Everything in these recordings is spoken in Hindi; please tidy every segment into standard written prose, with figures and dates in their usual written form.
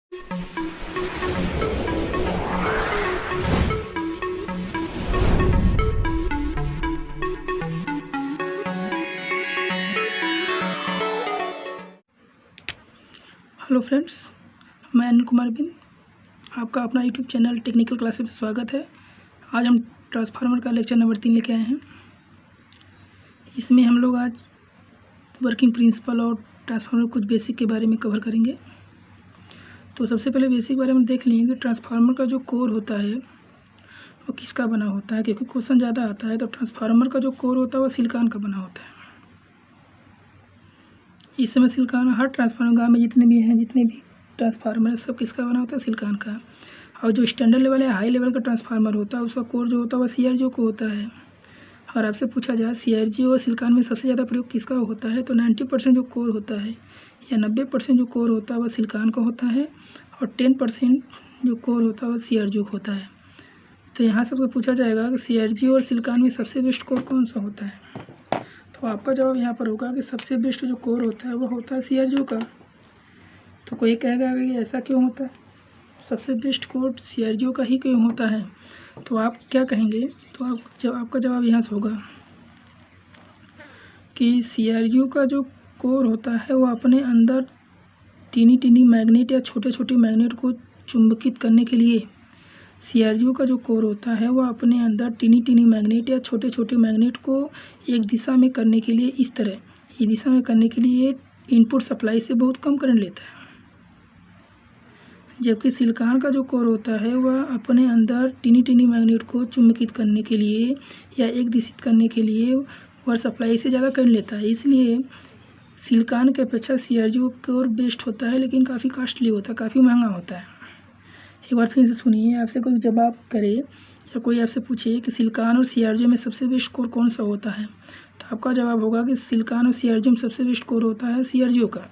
हेलो फ्रेंड्स, मैं अनिल कुमार बिन, आपका अपना यूट्यूब चैनल टेक्निकल क्लासेस में स्वागत है। आज हम ट्रांसफार्मर का लेक्चर नंबर 3 लेके आए हैं। इसमें हम लोग आज वर्किंग प्रिंसिपल और ट्रांसफार्मर कुछ बेसिक के बारे में कवर करेंगे। तो सबसे पहले बेसिक के बारे में देख लेंगे कि ट्रांसफार्मर का जो कोर होता है वो किसका बना होता है, क्योंकि क्वेश्चन ज़्यादा आता है। तो ट्रांसफार्मर का जो कोर होता है वो सिलिकॉन का बना होता है। इस समय सिलिकॉन हर ट्रांसफार्मर गाँव में जितने भी ट्रांसफार्मर है सब किसका बना होता है, सिलिकॉन का। और जो स्टैंडर्ड लेवल है, हाई लेवल का ट्रांसफार्मर होता है, उसका कोर जो होता है वो CRGO को होता है। और आपसे पूछा जाए CRGO और सिलिकॉन में सबसे ज़्यादा प्रयोग किसका होता है, तो 90% जो कोर होता है या 90% जो कोर होता है वह सिलिकॉन का होता है, और 10% जो कोर होता है वह CRGO का होता है। तो यहाँ सबसे पूछा जाएगा कि CRGO और सिलिकॉन में सबसे बेस्ट कोर कौन सा होता है, तो आपका जवाब यहाँ पर होगा कि सबसे बेस्ट जो कोर होता है वो होता है CRGO का। तो कोई कहेगा कि ऐसा क्यों होता है, सबसे बेस्ट कोर CRGO का ही क्यों होता है, तो आप क्या कहेंगे, तो आपका जवाब यहाँ से होगा कि CRGO का जो कोर होता है वो अपने अंदर टीनी मैग्नेट या छोटे छोटे मैग्नेट को चुंबकित करने के लिए, CRGO का जो कोर होता है वो अपने अंदर टीनी मैग्नेट या छोटे छोटे मैग्नेट को एक दिशा में करने के लिए, इस तरह ये दिशा में करने के लिए इनपुट सप्लाई से बहुत कम करंट लेता है। जबकि सिलिकॉन का जो कोर होता है वह अपने अंदर टीनी मैग्नेट को चुंबकित करने के लिए या एक दिशित करने के लिए वह सप्लाई से ज़्यादा करंट लेता है। इसलिए सिलिकॉन के अपेक्षा CRGO कोर बेस्ट होता है, लेकिन काफ़ी कॉस्टली होता है, काफ़ी महंगा होता है। एक बार फिर से सुनिए, आपसे कोई जवाब करे या कोई आपसे पूछे कि सिलिकॉन और CRGO में सबसे बेस्ट कोर कौन सा होता है, तो आपका जवाब होगा कि सिलिकॉन और CRGO में सबसे बेस्ट कोर होता है CRGO का।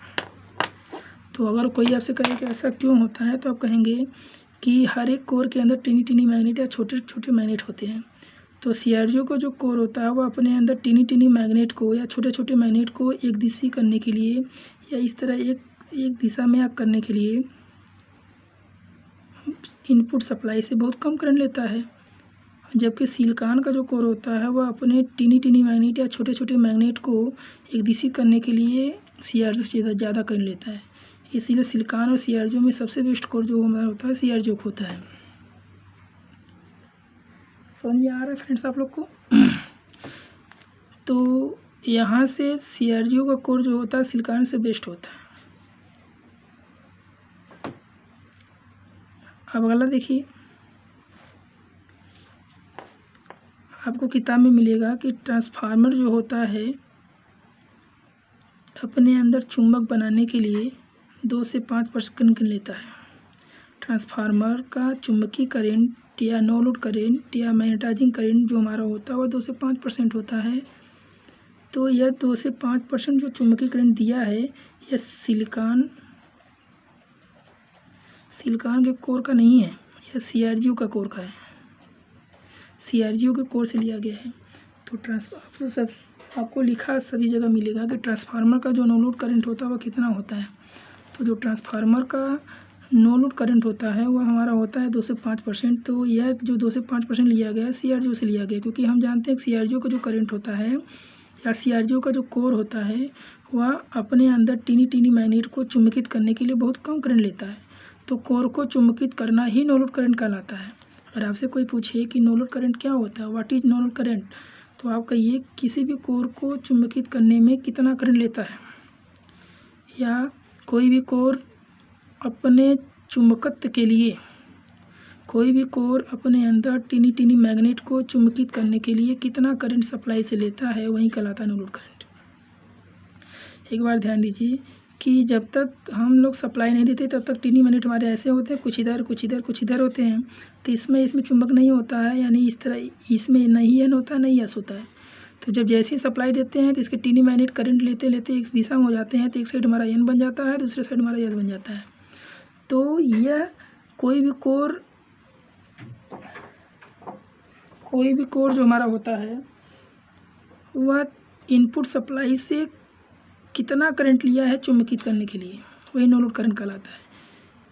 तो अगर कोई आपसे कहे कि ऐसा क्यों होता है, तो आप कहेंगे कि हर एक कोर के अंदर टीनी मैग्नेट या छोटे छोटे मैग्नेट होते हैं। तो CRGO का जो कोर होता है वो अपने अंदर टीनी मैग्नेट को या छोटे छोटे मैग्नेट को एक दिशा करने के लिए या इस तरह एक दिशा में करने के लिए इनपुट सप्लाई से बहुत कम करंट लेता है। जबकि सिलिकॉन का जो कोर होता है वह अपने टीनी मैग्नेट या छोटे छोटे मैग्नेट को एक दिशा करने के लिए CRGO से ज़्यादा करंट लेता है। इसीलिए सिलिकॉन और CRGO में सबसे बेस्ट कोर जो हमारा होता है CRGO होता है। समझ में आ रहा है फ्रेंड्स आप लोग को? तो यहाँ से CRGO का कोर जो होता है सिलिकॉन से बेस्ट होता है। अब अगला देखिए, आपको किताब में मिलेगा कि ट्रांसफार्मर जो होता है अपने अंदर चुंबक बनाने के लिए 2 से 5% करंट लेता है। ट्रांसफार्मर का चुंबकीय करंट या नो लोड करंट या मैग्नेटाइजिंग करंट जो हमारा होता है वह 2 से 5% होता है। तो यह 2 से 5% जो चुंबकीय करंट दिया है यह सिलिकॉन के कोर का नहीं है, यह CRGO का कोर का है, CRGO के कोर से लिया गया है। तो आपको लिखा सभी जगह मिलेगा कि ट्रांसफार्मर का जो नो लोड करंट होता है वह कितना होता है। तो जो ट्रांसफार्मर का नो लोड करंट होता है वह हमारा होता है 2 से 5%। तो यह जो 2 से 5% लिया गया है CRGO से लिया गया, क्योंकि हम जानते हैं कि CRGO का जो करंट होता है या CRGO का जो कोर होता है वह अपने अंदर टीनी मैग्नेट को चुंबकित करने के लिए बहुत कम करंट लेता है। तो कोर को चुंबकित करना ही नो लोड करंट कहलाता है। अगर आपसे कोई पूछे कि नो लोड करंट क्या होता है, what is no load current, तो आप कहिए किसी भी कोर को चुंबकित करने में कितना करंट लेता है, या कोई भी कोर अपने चुंबकत्व के लिए, कोई भी कोर अपने अंदर टीनी मैग्नेट को चुंबकित करने के लिए कितना करंट सप्लाई से लेता है, वही कहलाता है नो लोड करंट। एक बार ध्यान दीजिए कि जब तक हम लोग सप्लाई नहीं देते तब तक टीनी मैग्नेट हमारे ऐसे होते हैं, कुछ इधर कुछ इधर कुछ इधर होते हैं। तो इसमें चुंबक नहीं होता है, यानी इस तरह इसमें नहीं एन होता है नहीं एस होता है। तो जब जैसे ही सप्लाई देते हैं तो इसके टीनी मैग्नेट करंट लेते लेते एक दिशा में हो जाते हैं, तो एक साइड हमारा एन बन जाता है, दूसरे साइड हमारा एस बन जाता है। तो यह कोई भी कोर जो हमारा होता है वह इनपुट सप्लाई से कितना करंट लिया है चुंबकित करने के लिए, वही नो लोड करंट कहलाता है।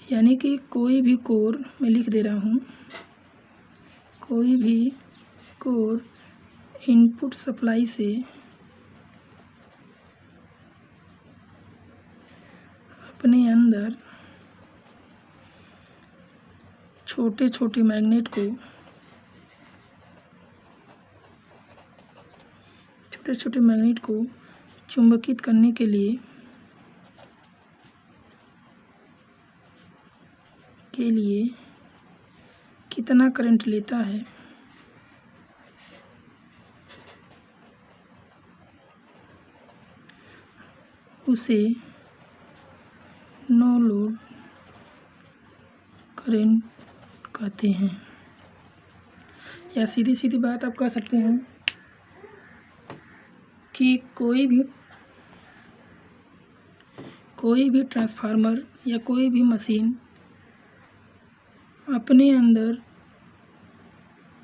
यानी कि कोई भी कोर, मैं लिख दे रहा हूँ, कोई भी कोर इनपुट सप्लाई से अपने अंदर छोटे छोटे मैग्नेट को चुंबकित करने के लिए कितना करंट लेता है, उसे नो लोड करंट कहते हैं। या सीधी सीधी बात आप कह सकते हैं कि कोई भी ट्रांसफार्मर या कोई भी मशीन अपने अंदर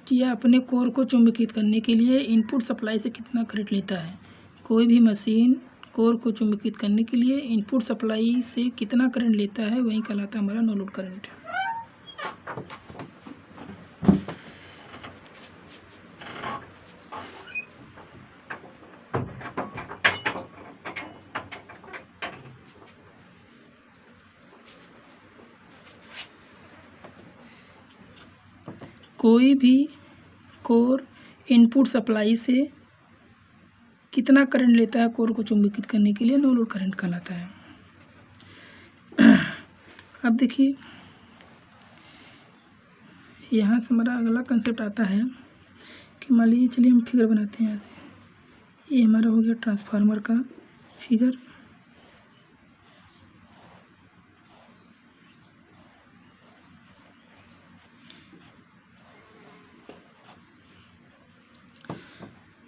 या अपने कोर को चुंबकित करने के लिए इनपुट सप्लाई से कितना करंट लेता है। कोई भी मशीन कोर को चुंबकित करने के लिए इनपुट सप्लाई से कितना करंट लेता है, वही कहलाता है हमारा नो लोड करंट। कोई भी कोर इनपुट सप्लाई से कितना करंट लेता है कोर को चुंबकित करने के लिए, नो लोड करंट कहलाता है। अब देखिए यहाँ से हमारा अगला कंसेप्ट आता है कि मान लीजिए, चलिए हम फिगर बनाते हैं। यहाँ से ये हमारा हो गया ट्रांसफार्मर का फिगर।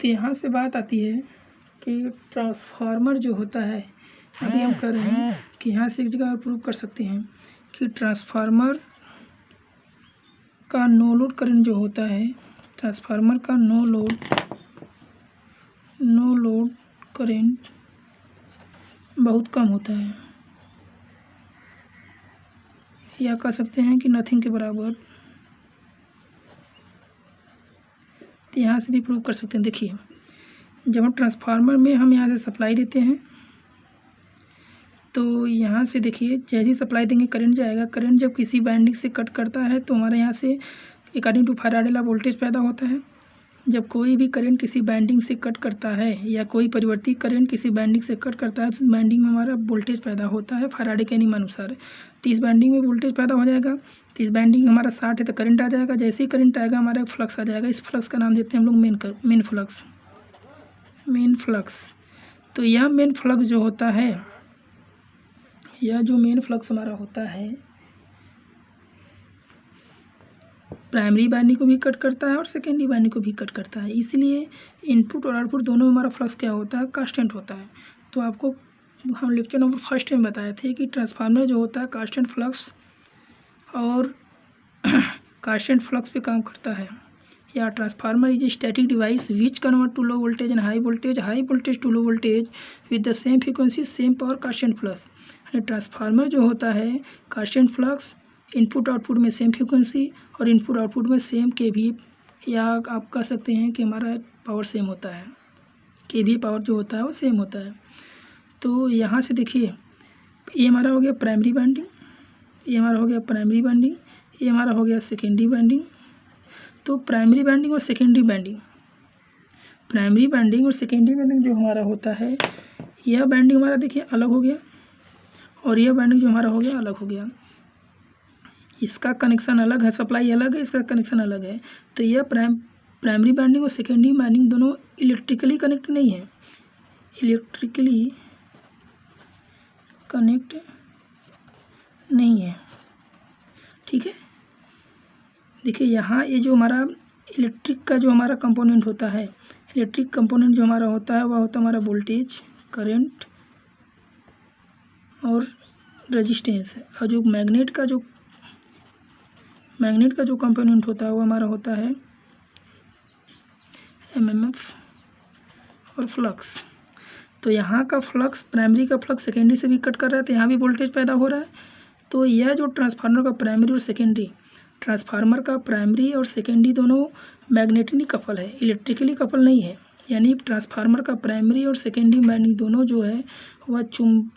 तो यहाँ से बात आती है कि ट्रांसफार्मर जो होता है, अभी हम कर रहे हैं कि यहाँ से एक जगह प्रूव कर सकते हैं कि ट्रांसफार्मर का नो लोड करंट जो होता है, ट्रांसफार्मर का नो लोड करंट बहुत कम होता है, या कह सकते हैं कि नथिंग के बराबर। तो यहाँ से भी प्रूव कर सकते हैं। देखिए, जब हम ट्रांसफार्मर में हम यहाँ से सप्लाई देते हैं तो यहाँ से देखिए जैसे ही सप्लाई देंगे करंट जाएगा। करंट जब किसी वाइंडिंग से कट करता है तो हमारे यहाँ से according to Faraday law voltage पैदा होता है। जब कोई भी करंट किसी वाइंडिंग से कट करता है या कोई परिवर्ती करंट किसी वाइंडिंग से कट करता है तो वाइंडिंग में हमारा वोल्टेज पैदा होता है फैराडे के नियम अनुसार। तो इस वाइंडिंग में वोल्टेज पैदा हो जाएगा। तो इस वाइंडिंग हमारा 60 है तो करंट आ जाएगा। जैसे ही करंट आएगा हमारा फ्लक्स आ जाएगा। इस फ्लक्स का नाम देते हैं हम लोग मेन फ्लक्स। तो यह मेन फ्लक्स जो होता है, यह जो मेन फ्लक्स हमारा होता है प्राइमरी वाइंडिंग को भी कट करता है और सेकेंडरी वाइंडिंग को भी कट करता है। इसलिए इनपुट और आउटपुट दोनों में हमारा फ्लक्स क्या होता है, कांस्टेंट होता है। तो आपको हम लेक्चर नंबर 1 में बताए थे कि ट्रांसफार्मर जो होता है कांस्टेंट फ्लक्स और कांस्टेंट फ्लक्स पे काम करता है। या transformer is a static device which convert to low voltage and high voltage to low voltage with the same frequency same power constant flux. Transformer जो होता है कांस्टेंट फ्लक्स, इनपुट आउटपुट में सेम फ्रीक्वेंसी और इनपुट आउटपुट में सेम केवी, या आप कह सकते हैं कि हमारा पावर सेम होता है, केवी पावर जो होता है वो सेम होता है। तो यहाँ से देखिए ये हमारा हो गया प्राइमरी वाइंडिंग, ये हमारा हो गया प्राइमरी वाइंडिंग, ये हमारा हो गया सेकेंडरी वाइंडिंग। तो प्राइमरी वाइंडिंग और सेकेंडरी वाइंडिंग जो हमारा होता है, यह वाइंडिंग हमारा देखिए अलग हो गया और यह वाइंडिंग जो हमारा हो गया अलग हो गया। इसका कनेक्शन अलग है, सप्लाई अलग है, इसका कनेक्शन अलग है। तो यह प्राइमरी वाइंडिंग और सेकेंडरी वाइंडिंग दोनों इलेक्ट्रिकली कनेक्ट नहीं है, ठीक है। देखिए यहाँ ये जो हमारा इलेक्ट्रिक का जो हमारा कंपोनेंट होता है, इलेक्ट्रिक कंपोनेंट जो हमारा होता है वह होता है हमारा वोल्टेज, करंट और रेजिस्टेंस। और जो मैग्नेट का जो कंपोनेंट होता है वो हमारा होता है एमएमएफ और फ्लक्स। तो यहाँ का फ्लक्स, प्राइमरी का फ्लक्स सेकेंडरी से भी कट कर रहा है तो यहाँ भी वोल्टेज पैदा हो रहा है। तो यह जो ट्रांसफार्मर का प्राइमरी और सेकेंडरी, ट्रांसफार्मर का प्राइमरी और सेकेंडरी दोनों मैग्नेटिकली कपल है, इलेक्ट्रिकली कपल नहीं है। यानी ट्रांसफार्मर का प्राइमरी और सेकेंडरी वाइंडिंग दोनों जो है वह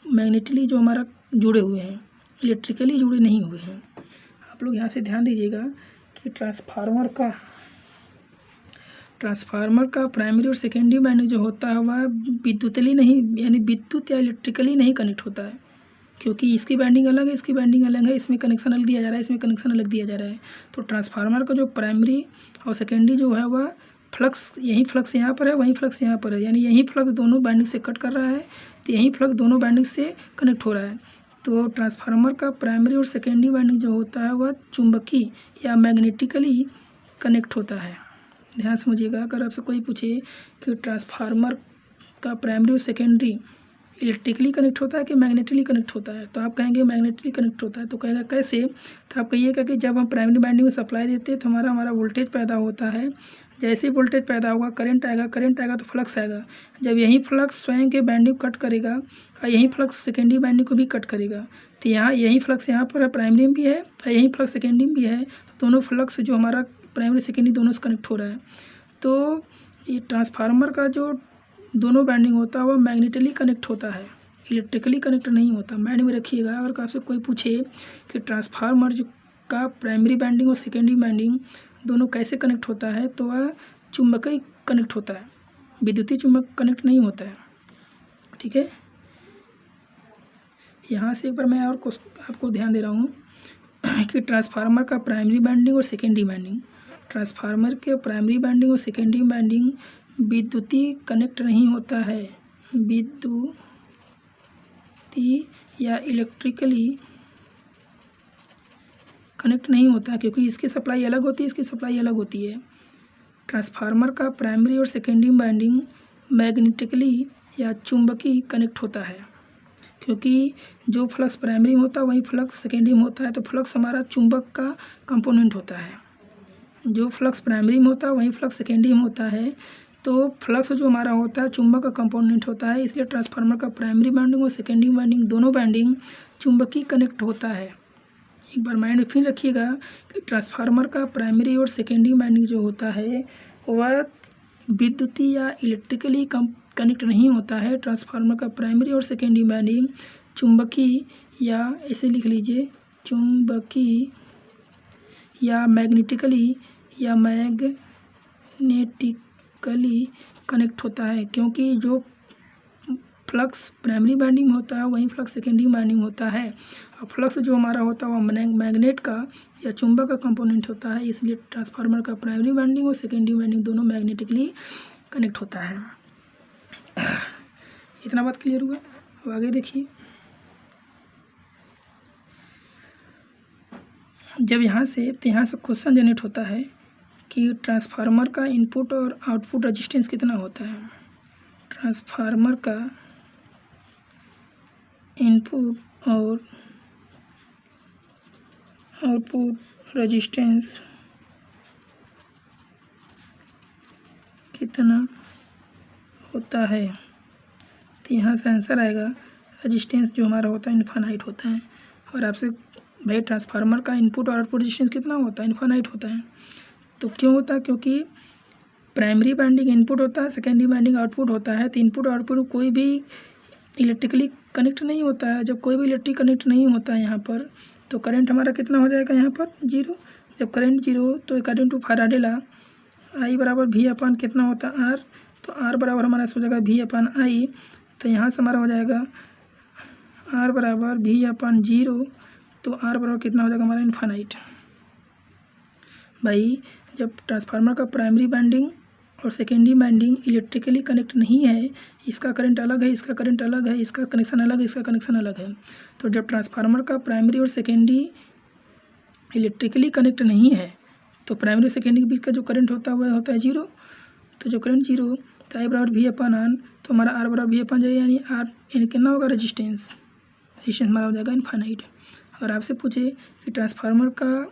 मैग्नेटिकली जो हमारा जुड़े हुए हैं, इलेक्ट्रिकली जुड़े नहीं हुए हैं। आप लोग यहाँ से ध्यान दीजिएगा कि ट्रांसफार्मर का प्राइमरी और सेकेंडरी वाइंडिंग जो होता है वह विद्युतली नहीं, यानी विद्युत या इलेक्ट्रिकली नहीं कनेक्ट होता है, क्योंकि इसकी वाइंडिंग अलग है, इसकी वाइंडिंग अलग है, इसमें कनेक्शन अलग दिया जा रहा है, इसमें कनेक्शन अलग दिया जा रहा है। तो ट्रांसफार्मर का जो प्राइमरी और सेकेंडरी जो है वह फ्लक्स, यही फ्लक्स यहाँ पर है, वही फ्लक्स यहाँ पर है, यानी यही फ्लक्स दोनों वाइंडिंग से कट कर रहा है, तो यही फ्लक्स दोनों वाइंडिंग से कनेक्ट हो रहा है। तो ट्रांसफार्मर का प्राइमरी और सेकेंडरी वाइंडिंग जो होता है वह चुंबकीय या मैग्नेटिकली कनेक्ट होता है। ध्यान समझिएगा, अगर आपसे कोई पूछे कि ट्रांसफार्मर का प्राइमरी और सेकेंडरी इलेक्ट्रिकली कनेक्ट होता है कि मैग्नेटिकली कनेक्ट होता है, तो आप कहेंगे मैग्नेटिकली कनेक्ट होता है। तो कहेगा कैसे, तो आप कहिएगा कि जब हम प्राइमरी वाइंडिंग में सप्लाई देते हैं तो हमारा वोल्टेज पैदा होता है, जैसे ही वोल्टेज पैदा होगा करंट आएगा तो फ्लक्स आएगा। जब यही फ्लक्स स्वयं के वाइंडिंग कट करेगा और यही फ्लक्स सेकेंडरी वाइंडिंग को भी कट करेगा, तो यहाँ यही फ्लक्स यहाँ पर प्राइमरी में भी है और यही फ्लक्स सेकेंडरी में भी है, तो दोनों फ्लक्स जो हमारा प्राइमरी सेकेंडरी दोनों से कनेक्ट हो रहा है। तो ये ट्रांसफार्मर का जो दोनों वाइंडिंग होता है वह मैग्नेटिकली कनेक्ट होता है, इलेक्ट्रिकली कनेक्ट नहीं होता। माइंड में रखिएगा, अगर आपसे कोई पूछे कि ट्रांसफार्मर जो का प्राइमरी वाइंडिंग और सेकेंडरी वाइंडिंग दोनों कैसे कनेक्ट होता है, तो वह चुंबकीय कनेक्ट होता है, विद्युतीय चुंबक कनेक्ट नहीं होता है। ठीक है, यहाँ से एक बार मैं और आपको ध्यान दे रहा हूँ कि ट्रांसफार्मर का प्राइमरी वाइंडिंग और सेकेंडरी वाइंडिंग, ट्रांसफार्मर के प्राइमरी वाइंडिंग और सेकेंडरी वाइंडिंग विद्युतीय कनेक्ट नहीं होता है, विद्युतीय या इलेक्ट्रिकली कनेक्ट नहीं होता, क्योंकि इसकी सप्लाई अलग होती है, इसकी सप्लाई अलग होती है। ट्रांसफार्मर का प्राइमरी और सेकेंडरी वाइंडिंग मैग्नेटिकली या चुंबकीय कनेक्ट होता है, क्योंकि जो फ्लक्स प्राइमरी में होता है वही फ्लक्स सेकेंडरी में होता है, तो फ्लक्स हमारा चुंबक का कंपोनेंट होता है। जो फ्लक्स प्राइमरी में होता है वही फ्लक्स सेकेंडरी में होता है, तो फ्लक्स जो हमारा होता है चुंबक का कंपोनेंट होता है, इसलिए ट्रांसफार्मर का प्राइमरी वाइंडिंग और सेकेंडरी वाइंडिंग दोनों वाइंडिंग चुंबकीय कनेक्ट होता है। एक बार माइंड में फिर रखिएगा कि ट्रांसफार्मर का प्राइमरी और सेकेंडरी वाइंडिंग जो होता है वह विद्युतीय या इलेक्ट्रिकली कनेक्ट नहीं होता है। ट्रांसफार्मर का प्राइमरी और सेकेंडरी वाइंडिंग चुंबकीय या ऐसे लिख लीजिए, चुंबकीय या मैग्नेटिकली कनेक्ट होता है, क्योंकि जो फ्लक्स प्राइमरी वाइंडिंग में होता है वही फ्लक्स सेकेंडरी वाइंडिंग होता है, और फ्लक्स जो हमारा होता है वह मैग्नेट का या चुंबक का कंपोनेंट होता है, इसलिए ट्रांसफार्मर का प्राइमरी वाइंडिंग और सेकेंडरी वाइंडिंग दोनों मैग्नेटिकली कनेक्ट होता है। इतना बात क्लियर हुआ। अब आगे देखिए, जब यहाँ से क्वेश्चन जनरेट होता है कि ट्रांसफार्मर का इनपुट और आउटपुट रेजिस्टेंस कितना होता है। ट्रांसफार्मर का इनपुट और आउटपुट रेजिस्टेंस कितना होता है, तो यहाँ से आंसर आएगा रेजिस्टेंस जो हमारा होता है इनफाइनाइट होता है। और आपसे भाई ट्रांसफार्मर का इनपुट और आउटपुट रेजिस्टेंस कितना होता है, इनफाइनाइट होता है। तो क्यों होता है, क्योंकि प्राइमरी वाइंडिंग इनपुट होता है, सेकेंडरी वाइंडिंग आउटपुट होता है, तो इनपुट और आउटपुट कोई भी इलेक्ट्रिकली कनेक्ट नहीं होता है। जब कोई भी इलेक्ट्रिक कनेक्ट नहीं होता है यहाँ पर, तो करंट हमारा कितना हो जाएगा यहाँ पर, जीरो। जब करंट जीरो, तो according to Faraday law I बराबर भी अपान कितना होता है, आर। तो आर बराबर हमारा हो जाएगा भी अपान आई, तो यहाँ से हमारा हो जाएगा आर बराबर भी अपान जीरो, तो आर बराबर कितना हो जाएगा हमारा इनफाइनाइट। भाई जब ट्रांसफार्मर का प्राइमरी वाइंडिंग और सेकेंडरी वाइंडिंग इलेक्ट्रिकली कनेक्ट नहीं है, इसका करंट अलग है, इसका करंट अलग है, इसका कनेक्शन अलग है, इसका कनेक्शन अलग है, तो जब ट्रांसफार्मर का प्राइमरी और सेकेंडरी इलेक्ट्रिकली कनेक्ट नहीं है, तो प्राइमरी सेकेंडरी के बीच का जो करंट होता है वह होता है जीरो। तो जो करंट जीरो, तो आई बराबर भी अपान आर, तो हमारा आर बराबर भी अपान जाएगा, यानी आर यानी कितना होगा रेजिस्टेंस हमारा हो जाएगा इनफाइनाइट। अगर आपसे पूछे कि ट्रांसफार्मर का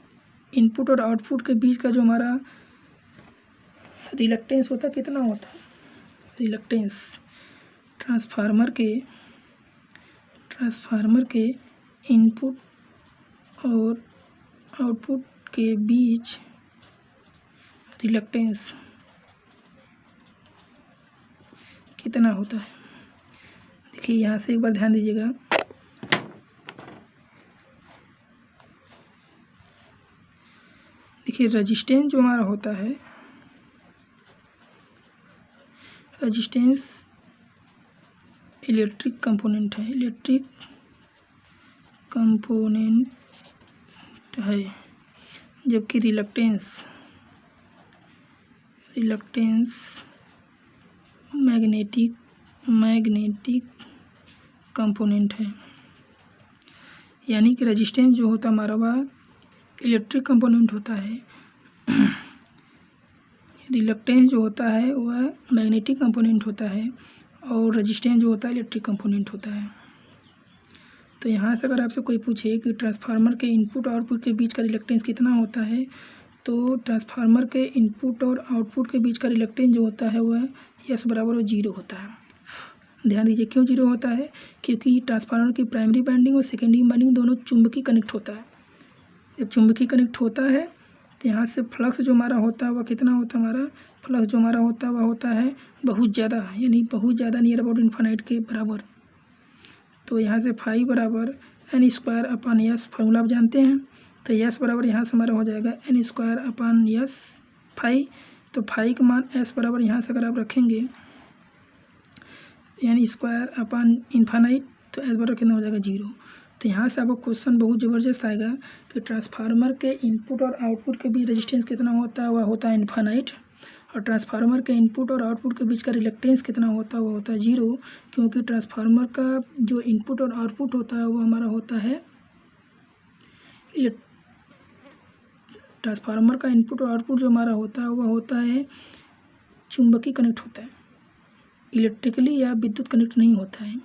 इनपुट और आउटपुट के बीच का जो हमारा रिलक्टेंस होता है कितना होता है, रिलक्टेंस ट्रांसफार्मर के इनपुट और आउटपुट के बीच रिलक्टेंस कितना होता है। देखिए यहाँ से एक बार ध्यान दीजिएगा, देखिए रेजिस्टेंस जो हमारा होता है, रेजिस्टेंस इलेक्ट्रिक कंपोनेंट है, इलेक्ट्रिक कंपोनेंट है, जबकि रिलक्टेंस मैग्नेटिक कंपोनेंट है। यानी कि रेजिस्टेंस जो होता है हमारा वह इलेक्ट्रिक कंपोनेंट होता है, रिलक्टेंस जो होता है वह मैग्नेटिक कंपोनेंट होता है, और रेजिस्टेंस जो होता है इलेक्ट्रिक कंपोनेंट होता है। तो यहाँ से अगर आपसे कोई पूछे कि ट्रांसफार्मर के इनपुट और आउटपुट के बीच का रिलक्टेंस कितना होता है, तो ट्रांसफार्मर के इनपुट और आउटपुट के बीच का रिलक्टेंस जो होता है वह S बराबर 0 होता है। ध्यान दीजिए क्यों 0 होता है, क्योंकि ट्रांसफार्मर की प्राइमरी वाइंडिंग और सेकेंडरी वाइंडिंग दोनों चुंबकीय कनेक्ट होता है। जब चुंबकीय कनेक्ट होता है तो यहाँ से फ्लक्स जो हमारा होता है वह कितना होता है, हमारा फ्लक्स जो हमारा होता है वह होता है बहुत ज़्यादा, यानी बहुत ज़्यादा, नियर अबाउट इन्फिनिट के बराबर। तो यहाँ से फाई बराबर N² / S फार्मूला आप जानते हैं। तो S बराबर यहाँ से हमारा हो जाएगा N² / S फाई। तो फाई का मान S बराबर यहाँ से अगर आप रखेंगे N² / तो S बराबर कितना हो जाएगा 0। तो यहाँ से आपको क्वेश्चन बहुत ज़बरदस्त आएगा कि ट्रांसफार्मर के इनपुट और आउटपुट के बीच रेजिस्टेंस कितना होता है, वह होता है इन्फिनिट, और ट्रांसफार्मर के इनपुट और आउटपुट के बीच का रिलक्टेंस कितना होता है, वो होता है 0, क्योंकि ट्रांसफार्मर का जो इनपुट और आउटपुट होता है वो हमारा होता है, ट्रांसफार्मर का इनपुट और आउटपुट जो हमारा होता है वह होता है चुंबकीय कनेक्ट होता है, इलेक्ट्रिकली या विद्युत कनेक्ट नहीं होता है।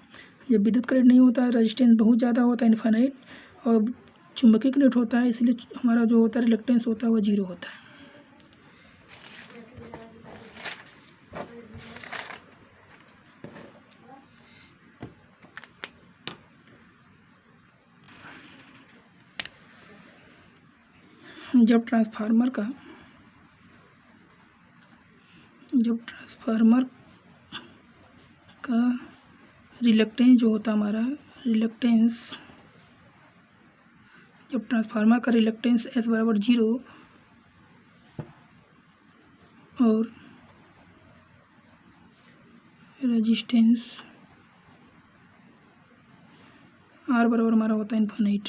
जब विद्युत कनेक्ट नहीं होता है रेजिस्टेंस बहुत ज़्यादा होता है इन्फिनिट, और चुंबकीय कनेक्ट होता है इसलिए हमारा जो होता है रिलक्टेंस होता है वह 0 होता है। जब ट्रांसफार्मर का रिलक्टेंस जो होता है हमारा जब ट्रांसफार्मर का रिलक्टेंस S बराबर 0 और रेजिस्टेंस R बराबर हमारा होता है इन्फिनिट।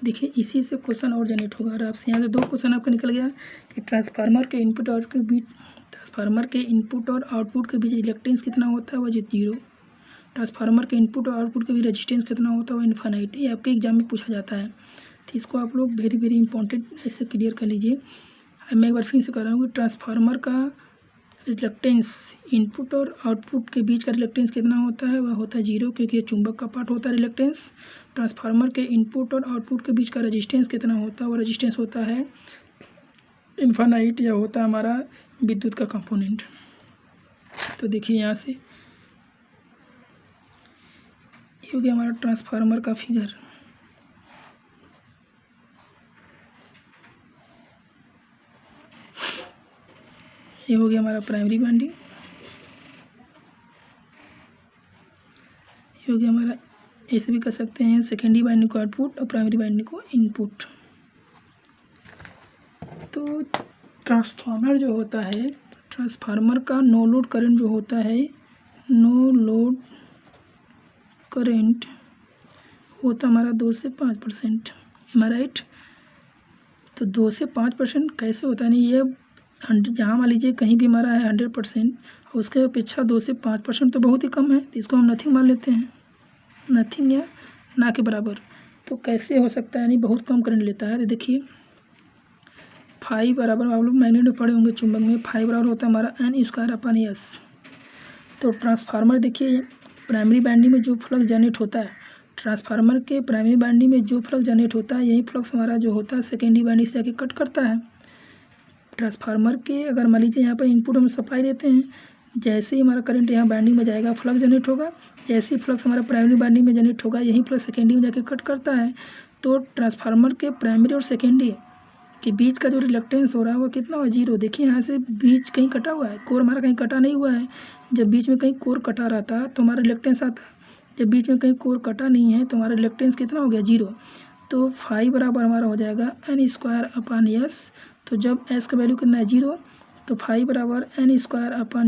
देखिए इसी से क्वेश्चन और जनरेट होगा। और आपसे यहाँ से 2 क्वेश्चन आपका निकल गया कि ट्रांसफार्मर के इनपुट और आउटपुट के बीच रिलक्टेंस कितना होता है, वह 0। ट्रांसफार्मर के इनपुट और आउटपुट के बीच रेजिस्टेंस कितना होता है, वह इन्फिनिट। ये आपके एग्जाम में पूछा जाता है, तो इसको आप लोग वेरी वेरी इंपॉर्टेंट ऐसे क्लियर कर लीजिए। मैं एक बार फिर से कर रहा हूँ कि ट्रांसफार्मर का रिलक्टेंस इनपुट और आउटपुट के बीच का रिलक्टेंस कितना होता है, वह होता है 0, क्योंकि ये चुंबक का पार्ट होता है रिलक्टेंस। ट्रांसफार्मर के इनपुट और आउटपुट के बीच का रेजिस्टेंस कितना होता है, वो रेजिस्टेंस होता है इन्फिनिट, या होता है हमारा विद्युत का कंपोनेंट। तो देखिए यहाँ से ये हो गया हमारा ट्रांसफार्मर का फिगर। ये हो गया हमारा प्राइमरी वाइंडिंग, ये हो गया हमारा, ऐसे भी कर सकते हैं सेकेंडरी वाइंडिंग को आउटपुट और प्राइमरी वाइंडिंग को इनपुट। तो ट्रांसफार्मर जो होता है, ट्रांसफार्मर का नो लोड करंट जो होता है, नो लोड करंट होता हमारा 2 से 5%। एम आई राइट? तो 2 से 5% कैसे होता है, नहीं ये 100, जहाँ मान लीजिए कहीं भी हमारा है 100%, उसके अपेक्षा 2 से 5% तो बहुत ही कम है, तो इसको हम नथिंग मान लेते हैं, नथिंग या ना के बराबर। तो कैसे हो सकता है, यानी बहुत कम करंट लेता है। तो देखिए फाई बराबर, आप लोग मैग्नेट में पढ़े होंगे चुंबक में, फाई बराबर होता है हमारा N²/S। तो ट्रांसफार्मर देखिए प्राइमरी वाइंडिंग में जो फ्लक्स जनरेट होता है, ट्रांसफार्मर के प्राइमरी वाइंडिंग में जो फ्लक्स जनरेट होता है, यही फ्लक्स हमारा जो होता है सेकेंडरी वाइंडिंग से जाके कट करता है। ट्रांसफार्मर के अगर मान लीजिए यहाँ पर इनपुट हम सप्लाई देते हैं, जैसे ही हमारा करंट यहाँ बाइंडिंग में जाएगा फ्लक्स जनरेट होगा, जैसे ही फ्लक्स हमारा प्राइमरी बाइंडिंग में जनरेट होगा यही फ्लक्स सेकेंडरी में जाके कट करता है, तो ट्रांसफार्मर के प्राइमरी और सेकेंडरी के बीच का जो रिलक्टेंस हो रहा है वो कितना हुआ, 0। देखिए यहाँ से बीच कहीं कटा हुआ है, कोर हमारा कहीं कटा नहीं हुआ है। जब बीच में कहीं कोर कटा रहता है तो हमारा रिलक्टेंस आता है, जब बीच में कहीं कोर कटा नहीं है तो हमारा रिलक्टेंस कितना हो गया, 0। तो फाई बराबर हमारा हो जाएगा n² / s। तो जब s का वैल्यू कितना है, 0, तो फाई बराबर n² /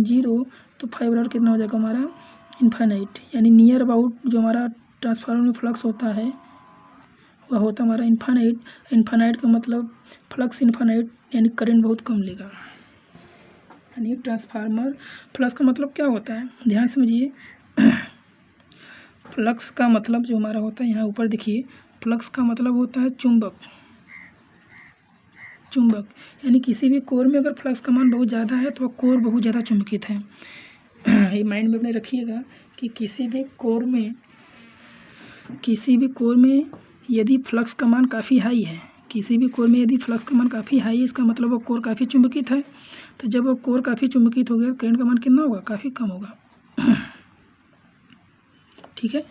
0, तो फाई बराबर कितना हो जाएगा हमारा इन्फाइनाइट। यानी नियर अबाउट जो हमारा ट्रांसफार्मर में फ्लक्स होता है वह होता हमारा इन्फाइनाइट। इन्फाइनाइट का मतलब फ्लक्स इन्फाइनाइट, यानी करंट बहुत कम लेगा। यानी ट्रांसफार्मर फ्लक्स का मतलब क्या होता है, ध्यान समझिए। फ्लक्स का मतलब जो हमारा होता है, यहाँ ऊपर देखिए, फ्लक्स का मतलब होता है चुंबक। चुंबक यानी किसी भी कोर में अगर फ्लक्स का मान बहुत ज़्यादा है तो वह कोर बहुत ज़्यादा चुंबकित है। ये माइंड में अपने रखिएगा कि किसी भी कोर में यदि फ्लक्स का मान काफ़ी हाई है, किसी भी कोर में यदि फ्लक्स का मान काफ़ी हाई है, इसका मतलब वो कोर काफ़ी चुंबकित है। तो जब वो कोर काफ़ी चुंबकित हो गया, करंट का मान कितना होगा, काफ़ी कम होगा। ठीक है,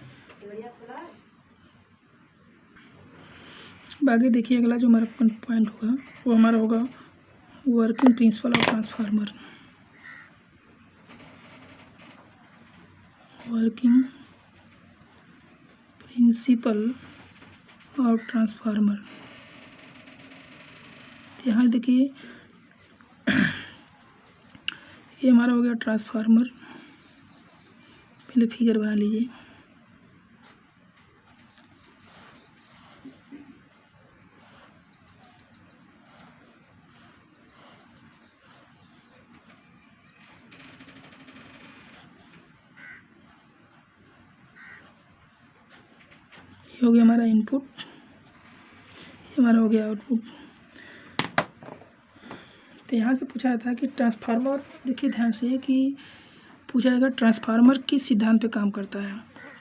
बाकी देखिए अगला जो हमारा पॉइंट होगा वो हमारा होगा working principle of transformer. Working principle of transformer. यहाँ देखिए ये हमारा हो गया ट्रांसफार्मर। पहले फिगर बना लीजिए। ये हो गया हमारा इनपुट, ये हमारा हो गया आउटपुट। तो यहाँ से पूछा था कि ट्रांसफार्मर, देखिए ध्यान से कि पूछा जाएगा ट्रांसफार्मर किस सिद्धांत पे काम करता है।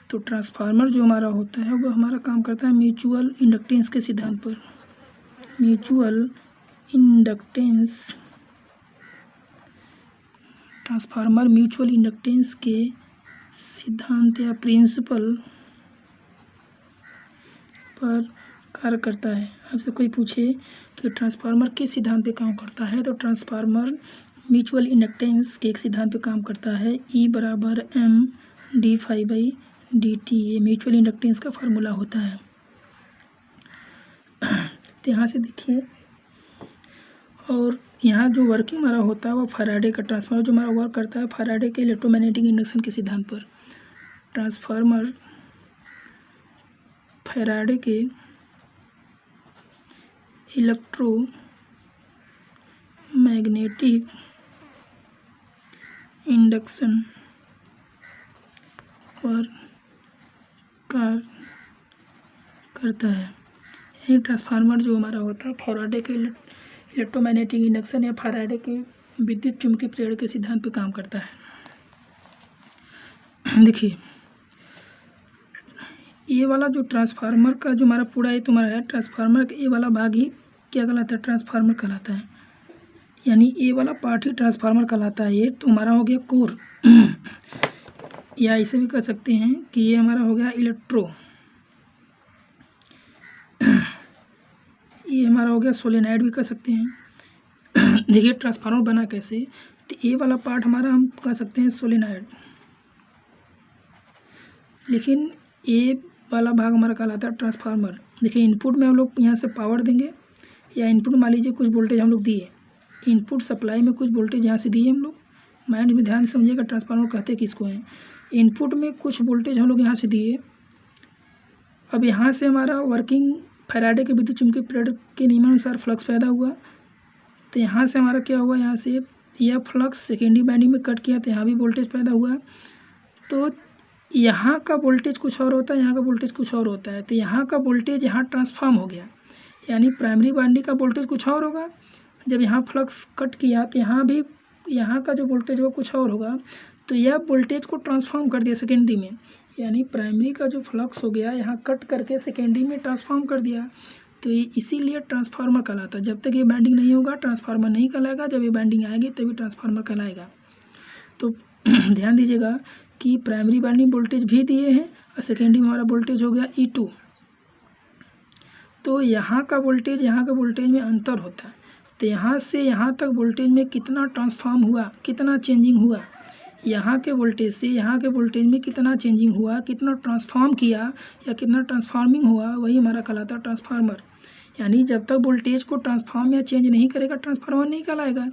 तो ट्रांसफार्मर जो हमारा होता है वो हमारा काम करता है म्यूचुअल इंडक्टेंस के सिद्धांत पर। Mutual inductance, transformer mutual inductance के सिद्धांत या प्रिंसिपल पर कार्य करता है। आपसे कोई पूछे कि ट्रांसफार्मर किस सिद्धांत पे काम करता है, तो ट्रांसफार्मर म्यूचुअल इंडक्टेंस के एक सिद्धांत पे काम करता है, E = M/dφ/dt। ये म्यूचुअल इंडक्टेंस का फार्मूला होता है। तो यहाँ से देखिए, और यहाँ जो वर्किंग हमारा होता है वो फैराडे का, ट्रांसफार्मर जो हमारा वर्क करता है फैराडे के इलेक्ट्रोमैग्नेटिक इंडक्शन के सिद्धांत पर। ट्रांसफार्मर फैराडे के इलेक्ट्रोमैग्नेटिक इंडक्शन पर कार्य करता है। यही ट्रांसफार्मर जो हमारा होता है फैराडे के इलेक्ट्रोमैग्नेटिक इंडक्शन या फैराडे के विद्युत चुम्बकीय प्रेरण के सिद्धांत पर काम करता है। देखिए ये वाला जो ट्रांसफार्मर का जो हमारा पूरा ये तुम्हारा है, ट्रांसफार्मर का ये वाला भाग ही क्या कहलाता है, ट्रांसफार्मर कहलाता है। यानी ये वाला पार्ट ही ट्रांसफार्मर कहलाता है। ये तो हमारा हो गया कोर, या इसे भी कह सकते हैं कि ये हमारा हो गया इलेक्ट्रो, ये हमारा हो गया सोलेनाइड भी कह सकते हैं। देखिए ट्रांसफार्मर बना कैसे, तो ये वाला पार्ट हमारा हम कह सकते हैं सोलेनाइड, लेकिन ये वाला भाग हमारा कहलाता है ट्रांसफार्मर। देखिए इनपुट में हम लोग यहाँ से पावर देंगे, या इनपुट मान लीजिए कुछ वोल्टेज हम लोग दिए, इनपुट सप्लाई में कुछ वोल्टेज यहाँ से दिए हम लोग। माइंड में ध्यान समझिएगा ट्रांसफार्मर कहते किसको हैं। इनपुट में कुछ वोल्टेज हम लोग यहाँ से दिए, अब यहाँ से हमारा वर्किंग फैराडे के विद्युत चुम्बकीय प्रेरण के नियमानुसार फ्लक्स पैदा हुआ। तो यहाँ से हमारा क्या हुआ, यहाँ से यह फ्लक्स सेकेंडरी वाइंडिंग में कट किया तो यहाँ भी वोल्टेज पैदा हुआ। तो यहाँ का वोल्टेज कुछ और होता है, यहाँ का वोल्टेज कुछ और होता है। तो यहाँ का वोल्टेज यहाँ ट्रांसफॉर्म हो गया, यानी प्राइमरी वाइंडिंग का वोल्टेज कुछ और होगा। जब यहाँ फ्लक्स कट किया तो यहाँ भी यहाँ का जो वोल्टेज वो कुछ और होगा। तो यह वोल्टेज को ट्रांसफॉर्म कर दिया सेकेंडरी में, यानी प्राइमरी का जो फ्लक्स हो गया यहाँ कट करके सेकेंडरी में ट्रांसफॉर्म कर दिया। तो ये इसीलिए ट्रांसफार्मर कहलाता है। जब तक ये बाइंडिंग नहीं होगा ट्रांसफार्मर नहीं कहलाएगा, जब ये बाइंडिंग आएगी तभी ट्रांसफार्मर कहलाएगा। तो ध्यान दीजिएगा कि प्राइमरी वाइंडिंग वोल्टेज भी दिए हैं और सेकेंडरी में हमारा वोल्टेज हो गया E2। तो यहाँ का वोल्टेज में अंतर होता है। तो यहाँ से यहाँ तक वोल्टेज में कितना ट्रांसफॉर्म हुआ, कितना चेंजिंग हुआ, यहाँ के वोल्टेज से यहाँ के वोल्टेज में कितना चेंजिंग हुआ, कितना ट्रांसफॉर्म किया या कितना ट्रांसफॉर्मिंग हुआ, वही हमारा कहलाता है ट्रांसफार्मर। यानी जब तक वोल्टेज को ट्रांसफॉर्म या चेंज नहीं करेगा ट्रांसफार्मर नहीं कहलाएगा।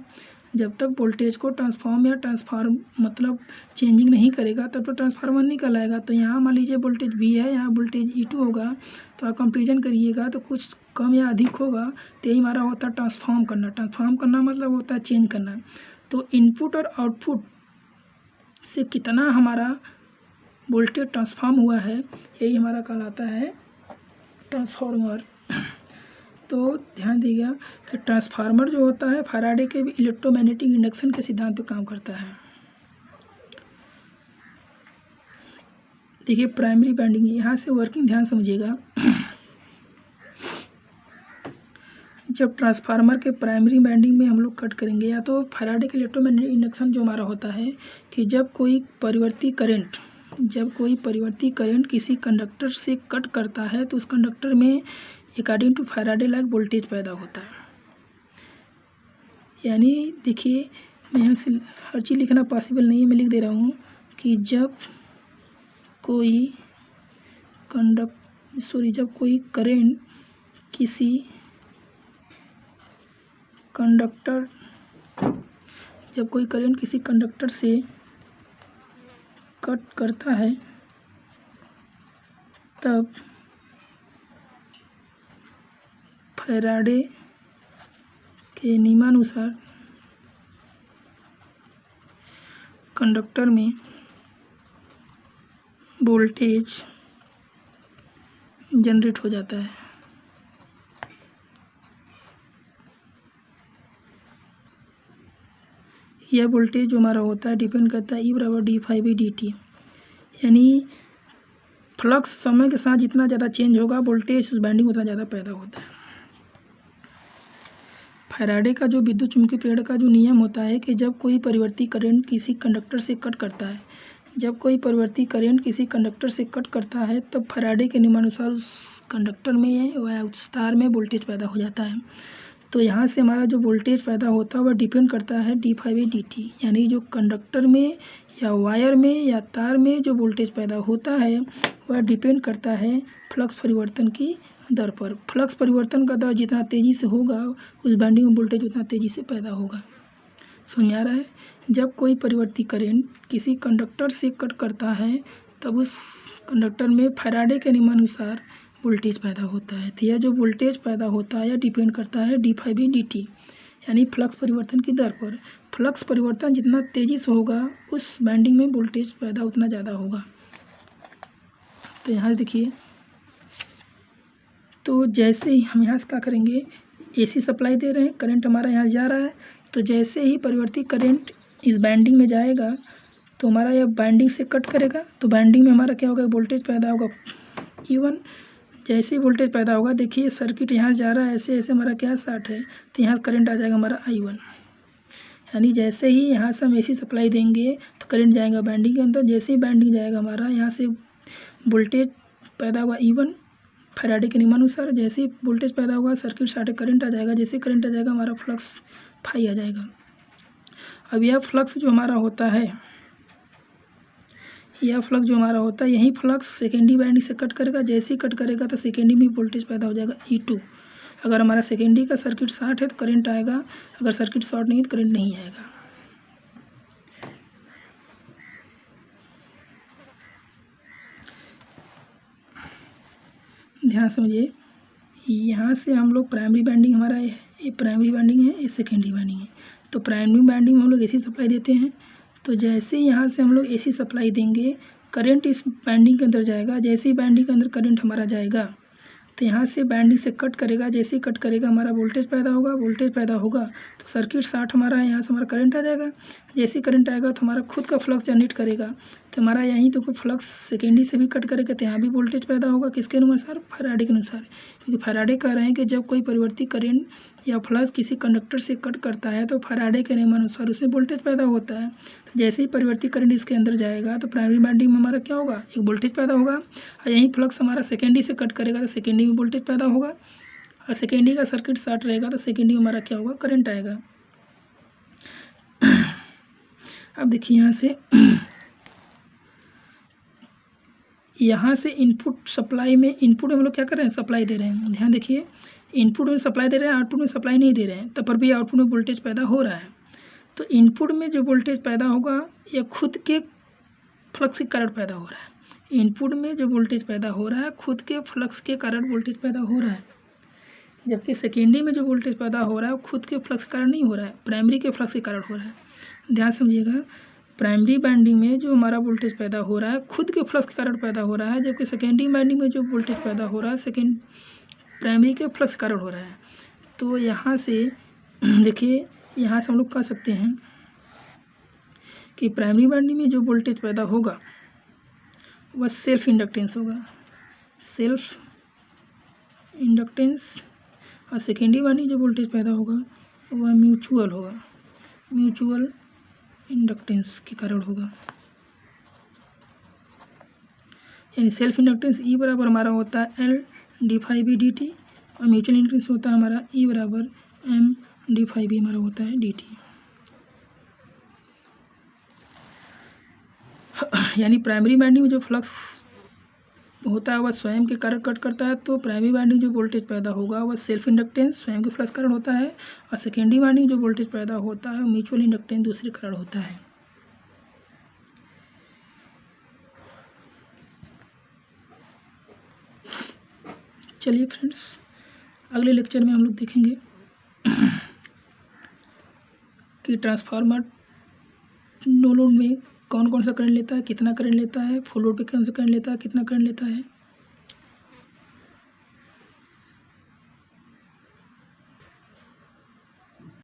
जब तक वोल्टेज को ट्रांसफॉर्म या ट्रांसफार्म मतलब चेंजिंग नहीं करेगा तब तक ट्रांसफार्मर नहीं कहलाएगा। तो यहाँ मान लीजिए वोल्टेज V है, यहाँ वोल्टेज E2 होगा, तो आप कंपेरिजन करिएगा तो कुछ कम या अधिक होगा, तो यही हमारा होता है ट्रांसफॉर्म करना। ट्रांसफॉर्म करना मतलब होता है चेंज करना। तो इनपुट और आउटपुट से कितना हमारा वोल्टेज ट्रांसफॉर्म हुआ है, यही हमारा कहलाता है ट्रांसफार्मर। तो ध्यान दीजिएगा कि ट्रांसफार्मर जो होता है फैराडे के इलेक्ट्रोमैग्नेटिक इंडक्शन के सिद्धांत पर काम करता है। देखिए प्राइमरी वाइंडिंग, यहाँ से वर्किंग ध्यान समझिएगा। जब ट्रांसफार्मर के प्राइमरी वाइंडिंग में हम लोग कट करेंगे, या तो फैराडे के इलेक्ट्रोमैग्नेटिक इंडक्शन जो हमारा होता है कि जब कोई परिवर्ती करंट किसी कंडक्टर से कट करता है तो उस कंडक्टर में according to Faraday like voltage पैदा होता है। यानी देखिए मैं यहाँ से हर चीज़ लिखना पॉसिबल नहीं है, मैं लिख दे रहा हूँ कि जब कोई करंट किसी कंडक्टर से कट करता है तब फैराडे के नियमानुसार कंडक्टर में वोल्टेज जनरेट हो जाता है। यह वोल्टेज जो हमारा होता है डिपेंड करता है E बराबर d∅dt। यानी फ्लक्स समय के साथ जितना ज़्यादा चेंज होगा वोल्टेज उस वाइंडिंग उतना ज़्यादा पैदा होता है। फैराडे का जो विद्युत चुम्बकीय प्रेरण का जो नियम होता है कि जब कोई परिवर्ती करंट किसी कंडक्टर से कट करता है तब फैराडे के नियमानुसार उस कंडक्टर में या उस तार में वोल्टेज पैदा हो जाता है। तो यहाँ से हमारा जो वोल्टेज पैदा होता है वह डिपेंड करता है d∅dt। यानी जो कंडक्टर में या वायर में या तार में जो वोल्टेज पैदा होता है वह डिपेंड करता है फ्लक्स परिवर्तन की दर पर। फ्लक्स परिवर्तन का दर जितना तेज़ी से होगा उस वाइंडिंग में वोल्टेज उतना तेज़ी से पैदा होगा। समझ आ रहा है? जब कोई परिवर्ती करंट किसी कंडक्टर से कट करता है तब उस कंडक्टर में फैराडे के नियमानुसार वोल्टेज पैदा होता है। तो यह जो वोल्टेज पैदा होता है यह डिपेंड करता है d∅dt यानी फ्लक्स परिवर्तन की दर पर। फ्लक्स परिवर्तन जितना तेज़ी से होगा उस वाइंडिंग में वोल्टेज पैदा उतना ज़्यादा होगा। तो यहाँ देखिए, तो जैसे ही हम यहाँ से क्या करेंगे, AC सप्लाई दे रहे हैं, करंट हमारा यहाँ जा रहा है, तो जैसे ही परिवर्ती करंट इस वाइंडिंग में जाएगा तो हमारा यह वाइंडिंग से कट करेगा, तो वाइंडिंग में हमारा क्या होगा, वोल्टेज पैदा होगा E1। जैसे ही वोल्टेज पैदा होगा, देखिए सर्किट यहाँ जा रहा है, ऐसे ऐसे हमारा क्या शॉर्ट है, तो यहाँ करंट आ जाएगा हमारा I1। यानी जैसे ही यहाँ से हम AC सप्लाई देंगे तो करंट जाएगा वाइंडिंग के अंदर, जैसे ही वाइंडिंग जाएगा हमारा यहाँ से वोल्टेज पैदा होगा E1 फैराडे के नियमानुसार। जैसे ही वोल्टेज पैदा होगा सर्किट शॉर्ट करंट आ जाएगा, जैसे करंट आ जाएगा हमारा फ्लक्स फाई आ जाएगा। अब यह फ्लक्स जो हमारा होता है यही फ्लक्स सेकेंडरी वाइंडिंग से कट करेगा। जैसे ही कट करेगा तो सेकेंडरी में वोल्टेज पैदा हो जाएगा E2। अगर हमारा सेकेंडरी का सर्किट शॉर्ट है तो करंट आएगा, अगर सर्किट शॉर्ट नहीं है तो करंट नहीं आएगा। ध्यान समझिए, यहाँ से हम लोग प्राइमरी वाइंडिंग हमारा ये प्राइमरी वाइंडिंग है, ये सेकेंडरी वाइंडिंग है। तो प्राइमरी वाइंडिंग में हम लोग AC सप्लाई देते हैं, तो जैसे ही यहाँ से हम लोग AC सप्लाई देंगे करंट इस वाइंडिंग के अंदर जाएगा। जैसे ही वाइंडिंग के अंदर करंट हमारा जाएगा तो यहाँ से वाइंडिंग से कट करेगा, जैसे ही कट करेगा हमारा वोल्टेज पैदा होगा तो सर्किट शॉर्ट हमारा यहाँ से हमारा करंट आ जाएगा। जैसे ही करंट आएगा तो हमारा खुद का फ्लक्स जनरेट करेगा, तो हमारा यहीं तो कोई फ्लक्स सेकेंडरी से भी कट करेगा तो यहाँ भी वोल्टेज पैदा होगा। किसके अनुसार, फैराडे के अनुसार, क्योंकि फैराडे कह रहे हैं कि जब कोई परिवर्ती करंट या फ्लक्स किसी कंडक्टर से कट करता है तो फैराडे के नियमानुसार उसमें वोल्टेज पैदा होता है। तो जैसे ही परिवर्ती करंट इसके अंदर जाएगा तो प्राइमरी वाइंडिंग में हमारा क्या होगा, एक वोल्टेज पैदा होगा, और यहीं फ्लक्स हमारा सेकेंडरी से कट करेगा तो सेकेंडरी में वोल्टेज पैदा होगा, और सेकेंडरी का सर्किट शॉर्ट रहेगा तो सेकेंडरी में हमारा क्या होगा, करंट आएगा। अब देखिए यहाँ से इनपुट सप्लाई में, इनपुट हम लोग क्या कर रहे हैं, सप्लाई दे रहे हैं। ध्यान देखिए, इनपुट में सप्लाई दे रहे हैं, आउटपुट में सप्लाई नहीं दे रहे हैं, तब पर भी आउटपुट में वोल्टेज पैदा हो रहा है। तो इनपुट में जो वोल्टेज पैदा होगा ये खुद के फ्लक्स के कारण पैदा हो रहा है। इनपुट में जो वोल्टेज पैदा हो रहा है खुद के फ्लक्स के कारण वोल्टेज पैदा हो रहा है, जबकि सेकेंडरी में जो वोल्टेज पैदा हो रहा है खुद के फ्लक्स के कारण नहीं हो रहा है, प्राइमरी के फ्लक्स के कारण हो रहा है। ध्यान समझिएगा, प्राइमरी वाइंडिंग में जो हमारा वोल्टेज पैदा हो रहा है खुद के फ्लक्स के कारण पैदा हो रहा है, जबकि सेकेंडरी वाइंडिंग में जो वोल्टेज पैदा हो रहा है प्राइमरी के फ्लक्स के कारण हो रहा है। तो यहाँ से देखिए, यहाँ से हम लोग कह सकते हैं कि प्राइमरी वाइंडिंग में जो वोल्टेज पैदा होगा वह सेल्फ इंडक्टेंस होगा, सेल्फ इंडक्टेंस, और सेकेंडरी वाइंडिंग जो वोल्टेज पैदा होगा वह म्यूचुअल होगा, म्यूचुअल इंडक्टेंस के कारण होगा। यानी सेल्फ इंडक्टेंस ई बराबर हमारा होता है L D phi B D T, और म्यूचुअल इंडक्टेंस होता है हमारा ई बराबर एम डी फाई बी हमारा होता है डी टी। यानी प्राइमरी वाइंडिंग में जो फ्लक्स होता है वह स्वयं के कारण कट करता है, तो प्राइमरी वाइंडिंग जो वोल्टेज पैदा होगा वह सेल्फ इंडक्टेंस स्वयं के फ्लक्स कारण होता है, और सेकेंडरी वाइंडिंग जो वोल्टेज पैदा होता है म्यूचुअल इंडक्टेंस दूसरे कारण होता है। चलिए फ्रेंड्स, अगले लेक्चर में हम लोग देखेंगे कि ट्रांसफार्मर नो लोड में कौन कौन सा करंट लेता है, कितना करंट लेता है, फुल लोड पे कौन सा करंट लेता है, कितना करंट लेता है।